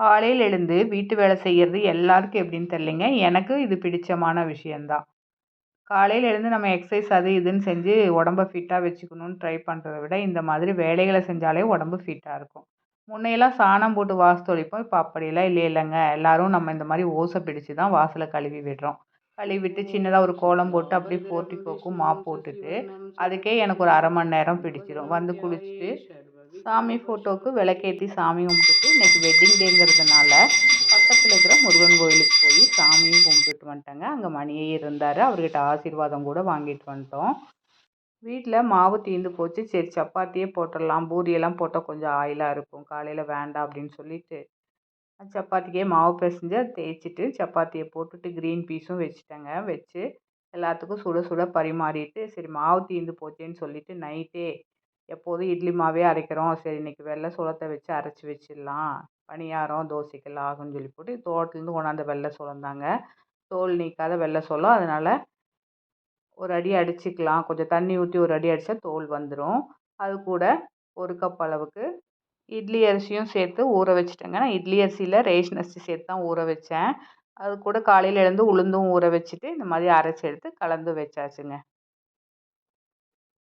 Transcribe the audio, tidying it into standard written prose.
காலையில எழுந்து வீட்டு வேலை செய்யறது எல்லாருக்கும் எப்படின்னு தெரியலைங்க. எனக்கு இது பிடிச்சமான விஷயம் தான். காலையில எழுந்து நம்ம எக்சர்சைஸ் அது இதுன்னு செஞ்சு உடம்ப ஃபிட்டா வச்சுக்கணும்னு ட்ரை பண்றத விட, இந்த மாதிரி வேலைகள செஞ்சாலே உடம்பு ஃபிட்டா இருக்கும். முன்னையெல்லாம் சாணம் போட்டு வாச தொளிப்போம். இப்ப அப்படியெல்லாம் இல்லைலங்க. எல்லாரும் நம்ம இந்த மாரி ஓச பிடிச்சு தான் வாசல கழுவி விடுறோம். கழுவி விட்டு சின்னதா ஒரு கோலம் போட்டு அப்படியே போர்டிகோக்கு மாப் போட்டுட்டு, அதுக்கே எனக்கு ஒரு 1/2 மணி நேரம் பிடிச்சிரும். வந்து குளிச்சுட்டு சாமி ஃபோட்டோவுக்கு விளக்கேத்தி சாமி கும்பிட்டுட்டு, இன்னைக்கு வெட்டிங் டேங்கிறதுனால, பக்கத்துல இருக்கிற முருகன் கோயிலுக்கு போய் சாமியும் கும்பிட்டுட்டு வந்துட்டேங்க. அங்க மணி ஐயர் இருந்தாரு. அவர்கிட்ட ஆசீர்வாதம் கூட வாங்கிட்டு வந்துட்டோம். வீட்ல மாவு தீர்ந்து போச்சு. சரி சப்பாத்தியே போட்டுறலாம். பூரியெல்லாம் போட்டா கொஞ்சம் ஆயிலா இருக்கும். காலையில வேண்டாம் அப்படின்னு சொல்லிட்டு, சப்பாத்திக்கே மாவு பெசஞ்சு அத தேய்ச்சுட்டு, சப்பாத்திய போட்டுட்டு கிரீன் பீஸும் வச்சுட்டேங்க. வச்சு எல்லாத்துக்கும் சுட சுட பரிமாறிட்டு, சரி மாவு தீர்ந்து போச்சேன்னு சொல்லிட்டு நைட்டே எப்போதும் இட்லி மாவே அரைக்கிறோம். சரி இன்னைக்கு வெள்ள சோளத்த வச்சு அரைச்சு வச்சிடலாம். பணியாரம், தோசைக்கெல்லாம் ஆகும்ன்னு சொல்லி போட்டு தோட்டத்துலேருந்து கொண்டாந்த வெள்ள சோளம் தாங்க. தோல் நீக்காத வெள்ள சோளம். அதனால ஒரு அடி அடிச்சுக்கலாம். கொஞ்சம் தண்ணி ஊத்தி ஒரு அடி அடிச்சா தோல் வந்துரும். அது கூட 1 கப் அளவுக்கு இட்லி அரிசியும் சேர்த்து ஊற வச்சுட்டேங்க. நான் இட்லி அரிசியில ரேஷன் அரிசி சேர்த்து தான் ஊற வச்சேன். அது கூட காலையில எழுந்து உளுந்தும் ஊற வச்சுட்டு, இந்த மாதிரி அரைச்சு எடுத்து கலந்து வச்சாச்சுங்க.